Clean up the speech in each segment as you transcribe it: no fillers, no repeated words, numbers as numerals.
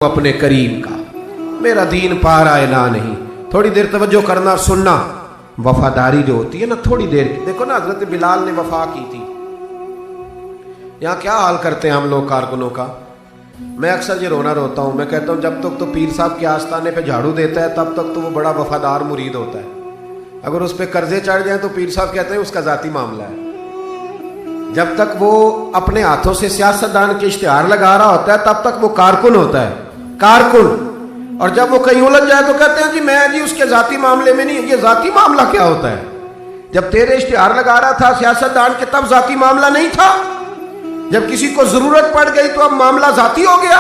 अपने करीम का, मेरा दीन पा रहा है ना नहीं। थोड़ी देर तवज्जो करना, सुनना। वफादारी जो होती है ना, थोड़ी देर की। देखो ना, हजरत बिलाल ने वफा की थी। यहाँ क्या हाल करते हैं हम लोग कारकुनों का। मैं अक्सर ये रोना रोता हूँ। मैं कहता हूँ जब तक तो पीर साहब के आस्थाने पे झाड़ू देता है तब तक तो वो बड़ा वफादार मुरीद होता है। अगर उस पर कर्जे चढ़ जाए तो पीर साहब कहते हैं उसका जाती मामला है। जब तक वो अपने हाथों से सियासतदान के इश्तिहार लगा रहा होता है तब तक वो कारकुन होता है, कारकुन। और जब वो कहीं उलझ जाए तो कहते हैं जी मैं जी उसके जाती मामले में नहीं। ये जाती मामला क्या होता है? जब तेरे इश्तिहार लगा रहा था सियासतदान के तब जाती मामला नहीं था। जब किसी को जरूरत पड़ गई तो अब मामला जाती हो गया।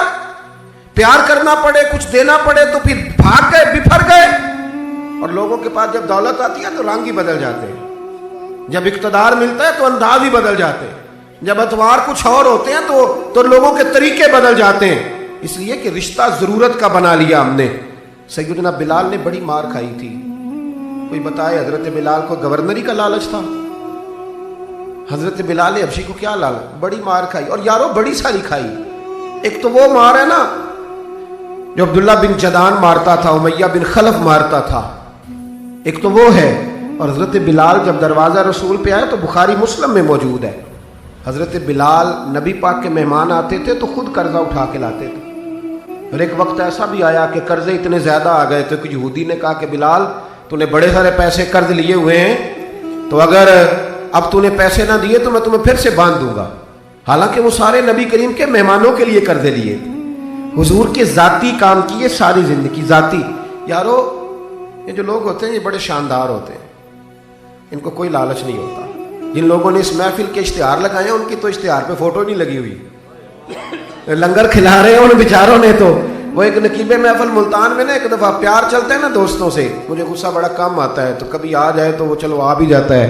प्यार करना पड़े, कुछ देना पड़े तो फिर भाग गए, बिफर गए। और लोगों के पास जब दौलत आती है तो रंग ही बदल जाते हैं। जब इक्तदार मिलता है तो अंदाज ही बदल जाते हैं। जब अतवार कुछ और होते हैं तो लोगों के तरीके बदल जाते हैं। इसलिए कि रिश्ता जरूरत का बना लिया हमने। सैयदना बिलाल ने बड़ी मार खाई थी। कोई बताए हजरत बिलाल को गवर्नरी का लालच था? हजरत बिलाल हबशी को क्या लालच? बड़ी मार खाई। और यारो बड़ी सारी खाई। एक तो वो मार है ना जो अब्दुल्ला बिन जदान मारता था, उमैया बिन खलफ मारता था, एक तो वो है। और हजरत बिलाल जब दरवाजा रसूल पे आए तो बुखारी मुस्लिम में मौजूद है। हजरत बिलाल नबी पाक के मेहमान आते थे तो खुद कर्जा उठा के लाते थे। और एक वक्त ऐसा भी आया कि कर्जे इतने ज्यादा आ गए थे कि यहूदी ने कहा कि बिलाल तूने बड़े सारे पैसे कर्ज लिए हुए हैं, तो अगर अब तूने पैसे ना दिए तो मैं तुम्हें फिर से बांध दूंगा। हालांकि वो सारे नबी करीम के मेहमानों के लिए कर्जे लिए थे। हुजूर के जाती काम किए सारी जिंदगी जाती। यारो ये जो लोग होते हैं ये बड़े शानदार होते हैं, इनको कोई लालच नहीं होता। जिन लोगों ने इस महफिल के इश्तिहार लगाए हैं उनकी तो इश्तिहार पे फोटो नहीं लगी हुई। लंगर खिला रहे हैं उन बेचारों ने तो। वो एक नकीबे महफिल मुल्तान में ना एक दफा प्यार चलते हैं ना दोस्तों से, मुझे गुस्सा बड़ा कम आता है तो कभी आ जाए तो वो चलो आ भी जाता है।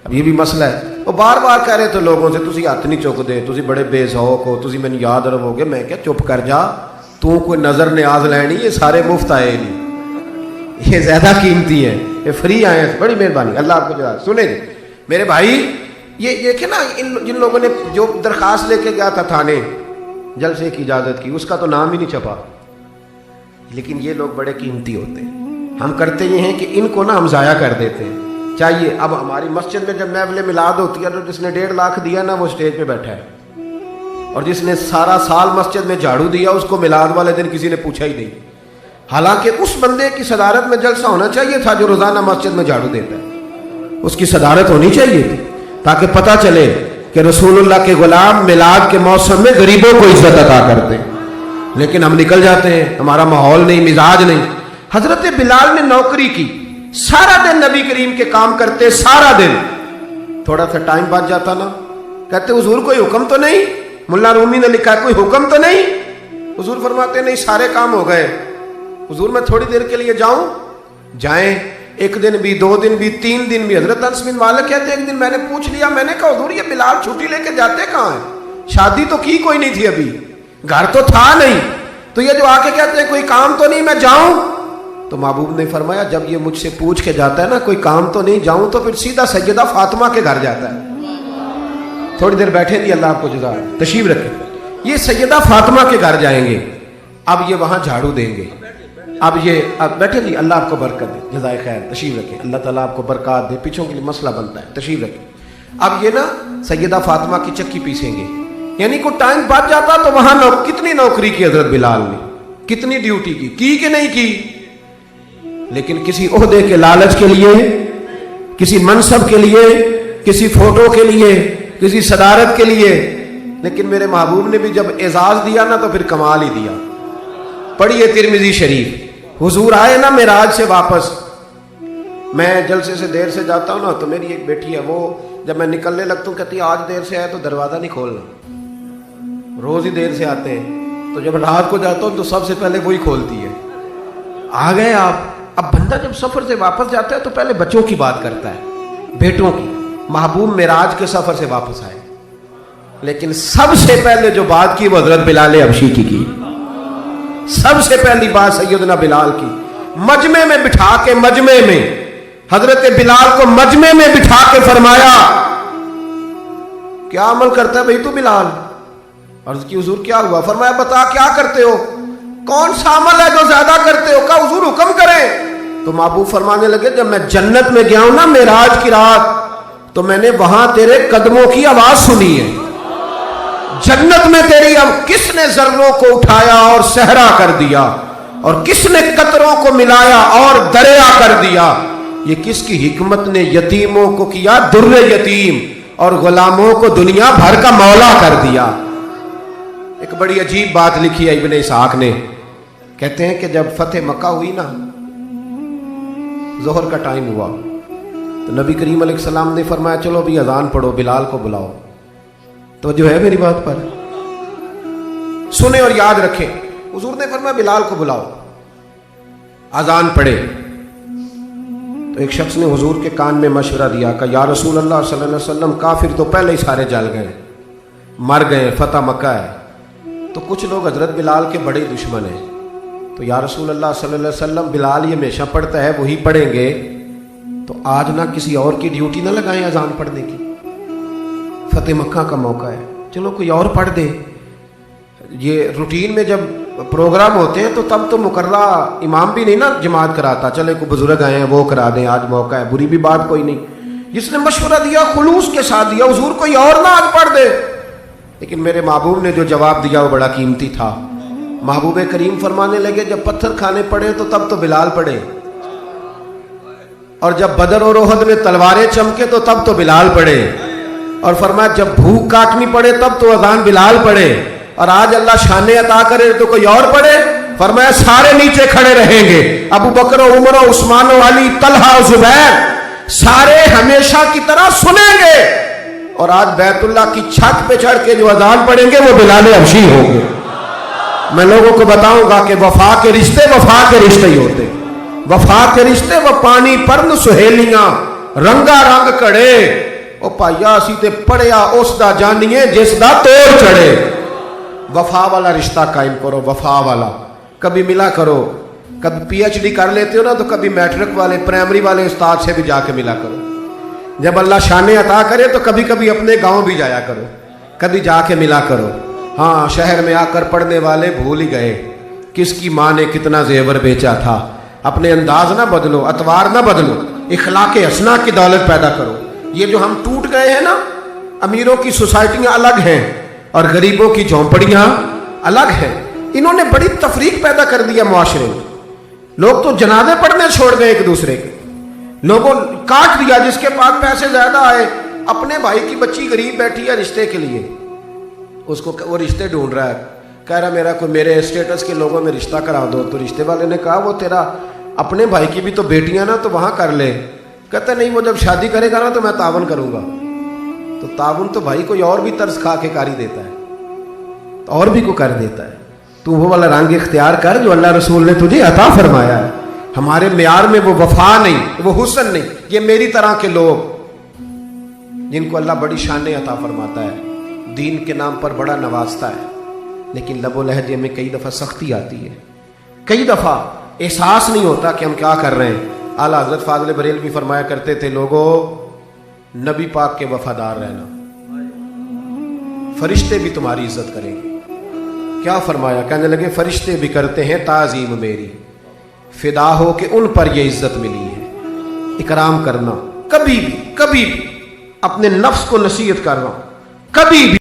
अब ये भी मसला है। वो बार बार कह रहे थे लोगों से तुसी हथ नहीं चुकते, तुसी बड़े बेसौक हो, तुसी मैंने याद रहोगे। मैं क्या चुप कर जा, तू कोई नजर न्याज लैनी, ये सारे मुफ्त आए नहीं, ये ज्यादा कीमती है, ये फ्री आए हैं। बड़ी मेहरबानी, अल्लाह आपको जवाब। सुने मेरे भाई, ये देखे ना जिन लोगों ने जो दरखास्त लेके गया था थाने जलसे की इजाजत की, उसका तो नाम ही नहीं छपा। लेकिन ये लोग बड़े कीमती होते हैं। हम करते ये हैं कि इनको ना हम जाया कर देते हैं। चाहिए अब हमारी मस्जिद में जब महफिल मिलाद होती है तो जिसने 1.5 लाख दिया ना वो स्टेज पे बैठा है, और जिसने सारा साल मस्जिद में झाड़ू दिया उसको मिलाद वाले दिन किसी ने पूछा ही नहीं। हालांकि उस बंदे की सदारत में जलसा होना चाहिए था जो रोजाना मस्जिद में झाड़ू देता है, उसकी सदारत होनी चाहिए थी ताकि पता चले कि रसूलुल्लाह के गुलाम मिलाद के मौसम में गरीबों को इज्जत अता करते हैं। लेकिन हम निकल जाते हैं, हमारा माहौल नहीं, मिजाज नहीं। हजरत बिलाल ने नौकरी की, सारा दिन नबी करीम के काम करते, सारा दिन। थोड़ा सा टाइम बच जाता ना, कहते हुजूर कोई हुक्म तो नहीं? मुल्ला रूमी ने लिखा कोई हुक्म तो नहीं? हुजूर फरमाते नहीं, सारे काम हो गए। हुजूर मैं थोड़ी देर के लिए जाऊं? जाएं। एक दिन भी, 2 दिन भी, 3 दिन भी। हजरत अनस बिन मालिक कहते एक दिन मैंने पूछ लिया, मैंने कहा हुजूर ये बिलाल छुट्टी लेके जाते कहाँ हैं? शादी तो की कोई नहीं थी अभी, घर तो था नहीं, तो ये जो आके कहते हैं कोई काम तो नहीं, मैं जाऊं? तो महबूब ने फरमाया जब ये मुझसे पूछ के जाता है ना कोई काम तो नहीं, जाऊं तो फिर सीधा सैयदा फातिमा के घर जाता है। थोड़ी देर बैठे दी, अल्लाह आपको जज़ा तशरीफ रखे। ये सैयदा फातिमा के घर जाएंगे, अब ये वहां झाड़ू देंगे। अब बैठे दी, अल्लाह आपको बरकत दे, जज़ाए खैर, तशरीफ रखें। अल्लाह ताला आपको बरकत दे, पीछों के लिए मसला बनता है, तशरीफ रखें। अब ये ना सैयदा फातिमा की चक्की पीसेंगे, यानी को टाइम बच जाता तो वहां कितनी नौकरी की हजरत बिलाल ने, कितनी ड्यूटी की कि नहीं की? लेकिन किसी ओहदे के लालच के लिए, किसी मनसब के लिए, किसी फोटो के लिए, किसी सदारत के लिए। लेकिन मेरे महबूब ने भी जब एजाज दिया ना तो फिर कमाल ही दिया। पढ़िए तिरमिजी शरीफ, हुजूर आए ना मेराज से वापस। मैं जलसे से देर से जाता हूँ ना तो मेरी एक बेटी है, वो जब मैं निकलने लगता हूँ कहती है आज देर से आए तो दरवाजा नहीं खोलना। रोज ही देर से आते हैं, तो जब रात को जाता हूँ तो सबसे पहले वही खोलती है। आ गए आप। अब बंदा जब सफर से वापस जाता है तो पहले बच्चों की बात करता है, बेटों की। महबूब मेराज के सफर से वापस आए, लेकिन सबसे पहले जो बात की वो हजरत बिलाल हबशी की। सबसे पहली बात सैयदना बिलाल की, मजमे में बिठा के, मजमे में हजरत बिलाल को मजमे में बिठा के फरमाया क्या अमल करता है भाई तू बिलाल? अर्ज की हुजूर क्या हुआ? फरमाया बता क्या करते हो? کون سا عمل ہے جو زیادہ کرتے ہو؟ کہا حضور حکم کریں. تو محبوب فرمانے لگے جب میں جنت میں گیا ہوں نا معراج کی رات, تو میں نے وہاں تیرے قدموں کی آواز سنی ہے. جنت میں تیری اب کس نے ذروں کو اٹھایا اور صحرا کر دیا, اور کس نے قطروں کو ملایا اور دریا کر دیا, یہ کس کی حکمت نے یتیموں کو کیا در یتیم اور غلاموں کو دنیا بھر کا مولا کر دیا. ایک بڑی عجیب بات لکھی ہے ابن اسحاق نے, کہتے ہیں کہ جب فتح مکہ ہوئی نا, ظہر کا ٹائم ہوا, تو نبی کریم علیہ السلام نے فرمایا چلو بھی اذان پڑھو, بلال کو بلاؤ. تو جو ہے میری بات پر سنیں اور یاد رکھیں. حضور نے فرمایا بلال کو بلاؤ, اذان پڑھے. تو ایک شخص نے حضور کے کان میں مشورہ دیا کہ یا رسول اللہ صلی اللہ علیہ وسلم, کافر تو پہلے ہی سارے جل گئے, مر گئے, فتح مکہ ہے, تو کچھ لوگ حضرت بلال کے بڑے دشمن ہیں. تو یا رسول اللہ صلی اللہ علیہ وسلم, بلال یہ ہمیشہ پڑھتا ہے, وہی پڑھیں گے, تو آج نہ کسی اور کی ڈیوٹی نہ لگائیں اذان پڑھنے کی, فتح مکہ کا موقع ہے, چلو کوئی اور پڑھ دے. یہ روٹین میں جب پروگرام ہوتے ہیں تو تب تو مقررہ امام بھی نہیں نا جماعت کراتا, چلے کوئی بزرگ آئے ہیں وہ کرا دیں, آج موقع ہے, بری بھی بات کوئی نہیں. جس نے مشورہ دیا خلوص کے ساتھ دیا, حضور کوئی اور نہ آج پڑھ دے. لیکن میرے محبوب نے جو جواب دیا وہ بڑا قیمتی تھا. محبوب کریم فرمانے لگے جب پتھر کھانے پڑے تو تب تو بلال پڑھے, اور جب بدر اور احد میں تلواریں چمکے تو تب تو بلال پڑھے, اور فرمایا جب بھوک کاٹنی پڑے تب تو اذان بلال پڑھے, اور آج اللہ شانے عطا کرے تو کوئی اور پڑھے. فرمایا سارے نیچے کھڑے رہیں گے, ابو بکر و عمر و عثمان و علی, طلحہ و زبیر, سارے ہمیشہ کی طرح سنیں گے, اور آج بیت اللہ کی چھت پہ چڑھ کے جو اذان پڑھیں گے وہ بلال حبشی ہوں گے. میں لوگوں کو بتاؤں گا کہ وفا کے رشتے ہی ہوتے, وفا کے رشتے وہ پانی پرن سہیلیاں رنگا رنگ کڑے, او پائیا اسی تے پڑھیا اس دا جانیے جس دا توڑ چڑھے. وفا والا رشتہ قائم کرو, وفا والا. کبھی ملا کرو, کبھی پی ایچ ڈی کر لیتے ہو نا تو کبھی میٹرک والے پرائمری والے استاد سے بھی جا کے ملا کرو. جب اللہ شانے عطا کرے تو کبھی کبھی اپنے گاؤں بھی جایا کرو, کبھی جا کے ملا کرو. ہاں شہر میں آ کر پڑھنے والے بھول ہی گئے کس کی ماں نے کتنا زیور بیچا تھا. اپنے انداز نہ بدلو, اتوار نہ بدلو, اخلاق حسنہ کی دولت پیدا کرو. یہ جو ہم ٹوٹ گئے ہیں نا, امیروں کی سوسائٹیاں الگ ہیں اور غریبوں کی جھونپڑیاں الگ ہیں, انہوں نے بڑی تفریق پیدا کر دیا معاشرے میں. لوگ تو جنازے پڑھنے چھوڑ گئے ایک دوسرے کے, لوگوں کاٹ دیا. جس کے پاس پیسے زیادہ آئے, اپنے بھائی کی بچی غریب بیٹھی ہے رشتے کے لیے, اس کو وہ رشتے ڈھونڈ رہا ہے, کہہ رہا میرا کوئی میرے اسٹیٹس کے لوگوں میں رشتہ کرا دو. تو رشتے والے نے کہا وہ تیرا اپنے بھائی کی بھی تو بیٹیاں نا, تو وہاں کر لے. کہتا نہیں وہ جب شادی کرے گا نا تو میں تعاون کروں گا. تو تعاون تو بھائی کوئی اور بھی طرز کھا کے کر ہی دیتا ہے, تو اور بھی کو کر دیتا ہے. تو وہ والا رنگ اختیار کر جو اللہ رسول نے تجھے عطا فرمایا ہے. ہمارے معیار میں وہ وفا نہیں, وہ حسن نہیں. یہ میری طرح کے لوگ جن کو اللہ بڑی شانیں عطا فرماتا ہے, دین کے نام پر بڑا نوازتا ہے, لیکن لب و لہجے میں کئی دفعہ سختی آتی ہے, کئی دفعہ احساس نہیں ہوتا کہ ہم کیا کر رہے ہیں. اعلیٰ حضرت فاضل بریلوی فرمایا کرتے تھے لوگوں نبی پاک کے وفادار رہنا, فرشتے بھی تمہاری عزت کریں گے. کیا فرمایا؟ کہنے لگے فرشتے بھی کرتے ہیں تعظیم میری, فدا ہو کہ ان پر یہ عزت ملی ہے. اکرام کرنا, کبھی بھی اپنے نفس کو نصیحت کرنا, کبھی بھی